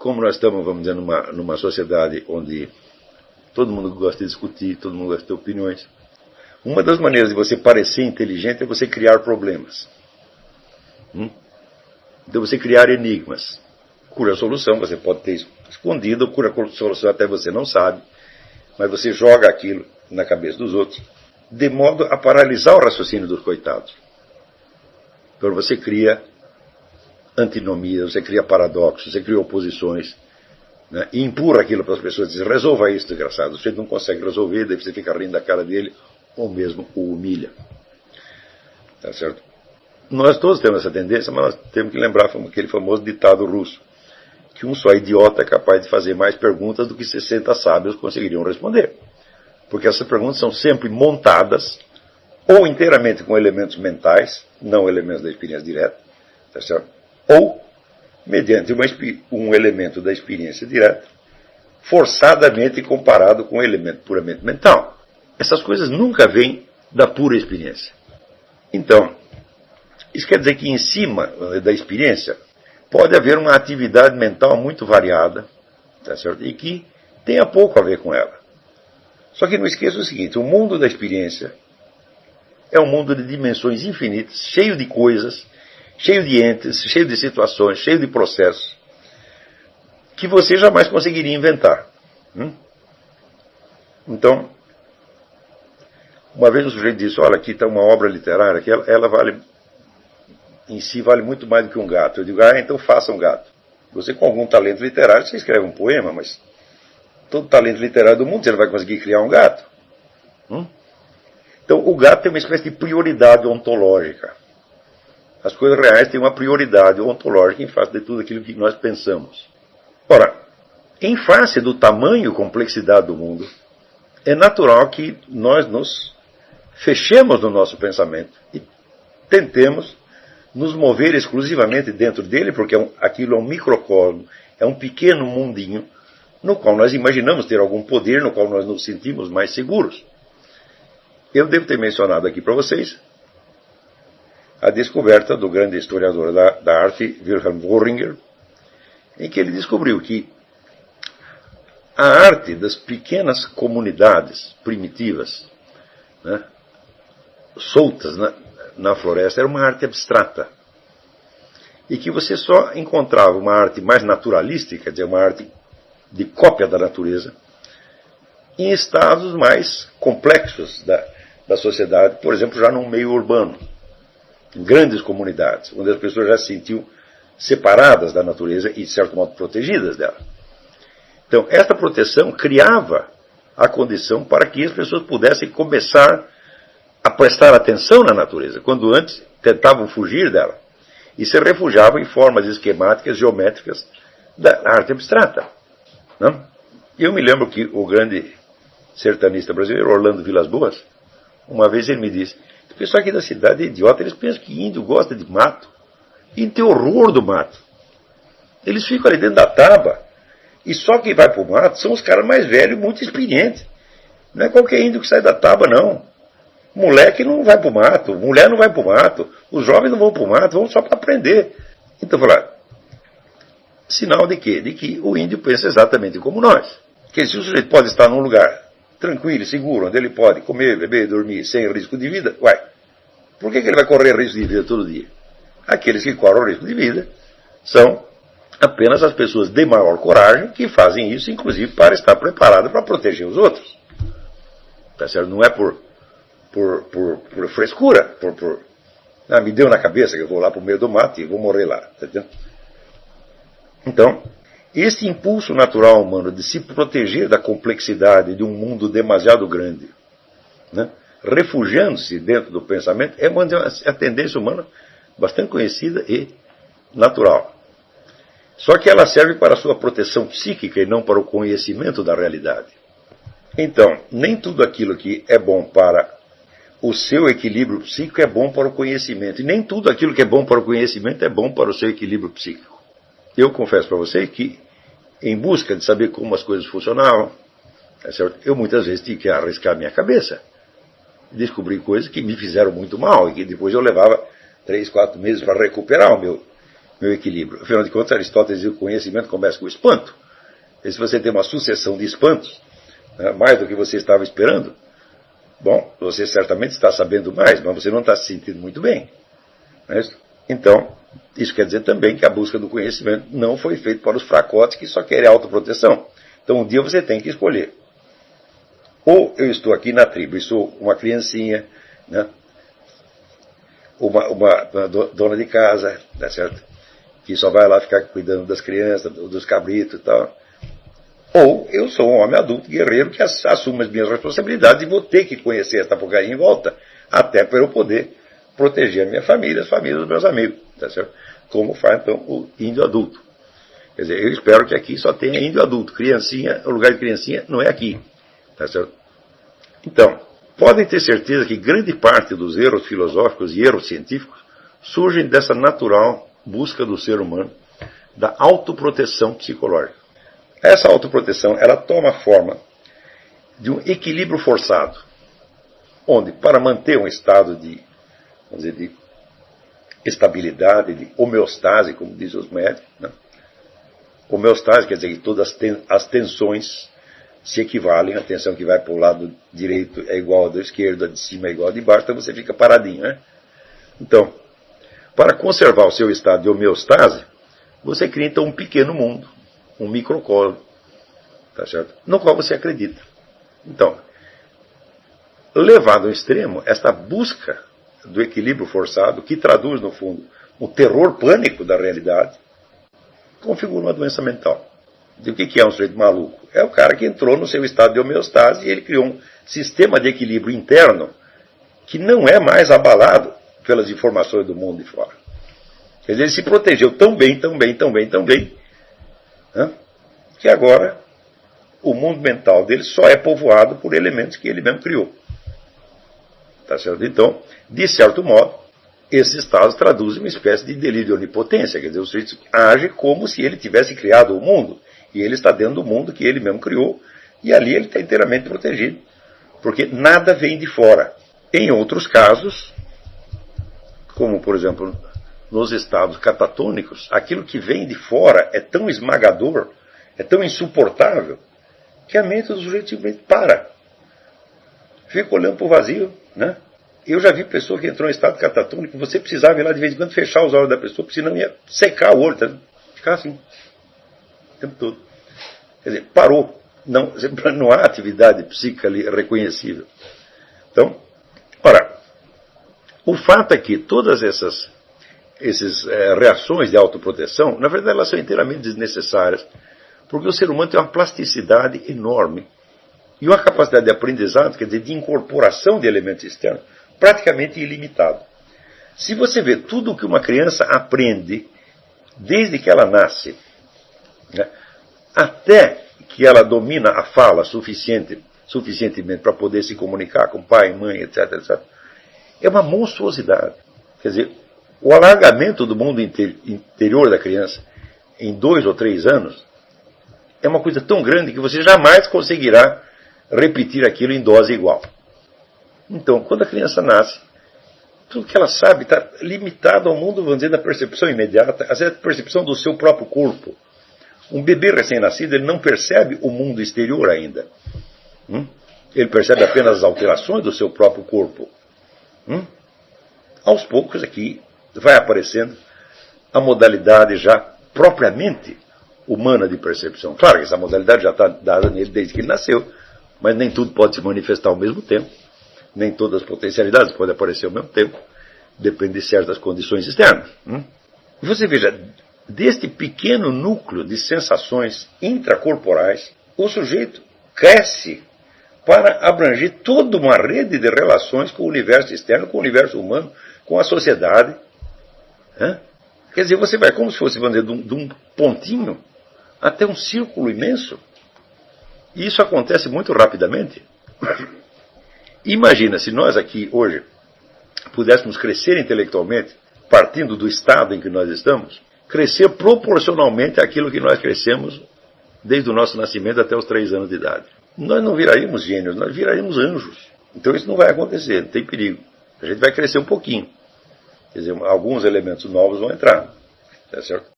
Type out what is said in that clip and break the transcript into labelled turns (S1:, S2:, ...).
S1: como nós estamos, vamos dizer, numa sociedade onde todo mundo gosta de discutir, todo mundo gosta de ter opiniões, uma das maneiras de você parecer inteligente é você criar problemas. Então você criar enigmas. Cura a solução, você pode ter escondido, cura a solução até você não sabe, mas você joga aquilo na cabeça dos outros, de modo a paralisar o raciocínio dos coitados. Então você cria antinomias, você cria paradoxos, você cria oposições, né? E empurra aquilo para as pessoas, diz, resolva isso, desgraçado. O sujeito não consegue resolver, daí você fica rindo da cara dele, ou mesmo o humilha. Tá certo? Nós todos temos essa tendência, mas nós temos que lembrar aquele famoso ditado russo, que um só idiota é capaz de fazer mais perguntas do que 60 sábios conseguiriam responder. Porque essas perguntas são sempre montadas, ou inteiramente com elementos mentais, não elementos da experiência direta, tá certo? Ou mediante um elemento da experiência direta, forçadamente comparado com um elemento puramente mental. Essas coisas nunca vêm da pura experiência. Então, isso quer dizer que em cima da experiência pode haver uma atividade mental muito variada, tá certo? E que tenha pouco a ver com ela. Só que não esqueça o seguinte, o mundo da experiência é um mundo de dimensões infinitas, cheio de coisas, cheio de entes, cheio de situações, cheio de processos, que você jamais conseguiria inventar. Então, uma vez um sujeito disse, olha, aqui está uma obra literária, que ela vale, em si vale muito mais do que um gato. Eu digo, então faça um gato. Você com algum talento literário, você escreve um poema, mas todo talento literário do mundo, você não vai conseguir criar um gato. Então, o gato tem uma espécie de prioridade ontológica. As coisas reais têm uma prioridade ontológica em face de tudo aquilo que nós pensamos. Ora, em face do tamanho e complexidade do mundo, é natural que nós nos fechemos no nosso pensamento e tentemos nos mover exclusivamente dentro dele, porque aquilo é um microcosmo, é um pequeno mundinho, no qual nós imaginamos ter algum poder, no qual nós nos sentimos mais seguros. Eu devo ter mencionado aqui para vocês a descoberta do grande historiador da arte, Wilhelm Worringer, em que ele descobriu que a arte das pequenas comunidades primitivas, né, soltas na floresta, era uma arte abstrata. E que você só encontrava uma arte mais naturalística, quer dizer, uma arte de cópia da natureza, em estados mais complexos da sociedade, por exemplo, já num meio urbano, em grandes comunidades, onde as pessoas já se sentiam separadas da natureza e, de certo modo, protegidas dela. Então, esta proteção criava a condição para que as pessoas pudessem começar a prestar atenção na natureza, quando antes tentavam fugir dela e se refugiavam em formas esquemáticas, geométricas da arte abstrata. Não? Eu me lembro que o grande sertanista brasileiro, Orlando Vilas Boas, uma vez ele me disse, o pessoal aqui da cidade é idiota, eles pensam que índio gosta de mato. Índio tem horror do mato. Eles ficam ali dentro da taba, e só quem vai para o mato são os caras mais velhos e muito experientes. Não é qualquer índio que sai da taba, não. Moleque não vai para o mato, mulher não vai para o mato, os jovens não vão para o mato, vão só para aprender. Então, falar, sinal de quê? De que o índio pensa exatamente como nós. Que se o sujeito pode estar num lugar tranquilo e seguro, onde ele pode comer, beber, dormir sem risco de vida, por que ele vai correr risco de vida todo dia? Aqueles que correm o risco de vida são apenas as pessoas de maior coragem que fazem isso, inclusive para estar preparado para proteger os outros. Tá certo? Não é por frescura, me deu na cabeça que eu vou lá para o meio do mato e vou morrer lá. Tá entendendo? Então, esse impulso natural humano de se proteger da complexidade de um mundo demasiado grande, né, refugiando-se dentro do pensamento, é uma tendência humana bastante conhecida e natural. Só que ela serve para a sua proteção psíquica e não para o conhecimento da realidade. Então, nem tudo aquilo que é bom para o seu equilíbrio psíquico é bom para o conhecimento. E nem tudo aquilo que é bom para o conhecimento é bom para o seu equilíbrio psíquico. Eu confesso para vocês que, em busca de saber como as coisas funcionavam, eu muitas vezes tive que arriscar minha cabeça. Descobri coisas que me fizeram muito mal e que depois eu levava 3, 4 meses para recuperar o meu equilíbrio. Afinal de contas, Aristóteles dizia que o conhecimento começa com o espanto. E se você tem uma sucessão de espantos, né, mais do que você estava esperando, bom, você certamente está sabendo mais, mas você não está se sentindo muito bem. Não é isso? Então, isso quer dizer também que a busca do conhecimento não foi feita para os fracotes que só querem autoproteção. Então, um dia você tem que escolher. Ou eu estou aqui na tribo, eu sou uma criancinha, né? uma dona de casa, tá certo? Que só vai lá ficar cuidando das crianças, dos cabritos e tal. Ou eu sou um homem adulto, guerreiro, que assumo as minhas responsabilidades e vou ter que conhecer esta porcaria em volta, até para eu poder proteger a minha família, as famílias dos meus amigos, tá certo? Como faz, então, o índio adulto. Quer dizer, eu espero que aqui só tenha índio adulto. Criancinha, o lugar de criancinha não é aqui, tá certo? Então, podem ter certeza que grande parte dos erros filosóficos e erros científicos surgem dessa natural busca do ser humano da autoproteção psicológica. Essa autoproteção, ela toma a forma de um equilíbrio forçado, onde, para manter um estado de, vamos dizer, de estabilidade, de homeostase, como dizem os médicos, né? Homeostase quer dizer que todas as tensões se equivalem, a tensão que vai para o lado direito é igual à do esquerdo, a de cima é igual à de baixo, então você fica paradinho, né? Então, para conservar o seu estado de homeostase, você cria então um pequeno mundo, um microcosmo, tá certo? No qual você acredita. Então, levado ao extremo, esta busca do equilíbrio forçado, que traduz, no fundo, o terror pânico da realidade, configura uma doença mental. E o que é um sujeito maluco? É o cara que entrou no seu estado de homeostase e ele criou um sistema de equilíbrio interno que não é mais abalado pelas informações do mundo de fora. Quer dizer, ele se protegeu tão bem, né, que agora o mundo mental dele só é povoado por elementos que ele mesmo criou. Tá certo? Então, de certo modo, esses estados traduzem uma espécie de delírio de onipotência. Quer dizer, o sujeito age como se ele tivesse criado o mundo. E ele está dentro do mundo que ele mesmo criou. E ali ele está inteiramente protegido. Porque nada vem de fora. Em outros casos, como por exemplo nos estados catatônicos, aquilo que vem de fora é tão esmagador, é tão insuportável, que a mente do sujeito simplesmente para. Fica olhando para o vazio, né? Eu já vi pessoa que entrou em estado catatônico, você precisava ir lá de vez em quando fechar os olhos da pessoa, porque senão ia secar o olho, tá? Ficar assim, o tempo todo. Quer dizer, parou. Não há atividade psíquica ali reconhecível. Então, ora, o fato é que todas essas reações de autoproteção, na verdade elas são inteiramente desnecessárias, porque o ser humano tem uma plasticidade enorme e uma capacidade de aprendizado, quer dizer, de incorporação de elementos externos, praticamente ilimitado. Se você vê tudo o que uma criança aprende desde que ela nasce, né, até que ela domina a fala suficientemente para poder se comunicar com pai, mãe, etc., etc., é uma monstruosidade. Quer dizer, o alargamento do mundo interior da criança em 2 ou 3 anos é uma coisa tão grande que você jamais conseguirá repetir aquilo em dose igual. Então, quando a criança nasce, tudo que ela sabe está limitado ao mundo, vamos dizer, da percepção imediata, a percepção do seu próprio corpo. Um bebê recém-nascido, ele não percebe o mundo exterior ainda. Ele percebe apenas as alterações do seu próprio corpo. Aos poucos aqui vai aparecendo a modalidade já propriamente humana de percepção. Claro que essa modalidade já está dada nele desde que ele nasceu, mas nem tudo pode se manifestar ao mesmo tempo, nem todas as potencialidades podem aparecer ao mesmo tempo, depende de certas condições externas. Você veja, deste pequeno núcleo de sensações intracorporais, o sujeito cresce para abranger toda uma rede de relações com o universo externo, com o universo humano, com a sociedade. Quer dizer, você vai como se fosse, vamos dizer, de um pontinho até um círculo imenso. E isso acontece muito rapidamente. Imagina se nós aqui hoje pudéssemos crescer intelectualmente, partindo do estado em que nós estamos, crescer proporcionalmente àquilo que nós crescemos desde o nosso nascimento até os 3 anos de idade. Nós não viraríamos gênios, nós viraríamos anjos. Então isso não vai acontecer, não tem perigo. A gente vai crescer um pouquinho. Quer dizer, alguns elementos novos vão entrar. Tá certo?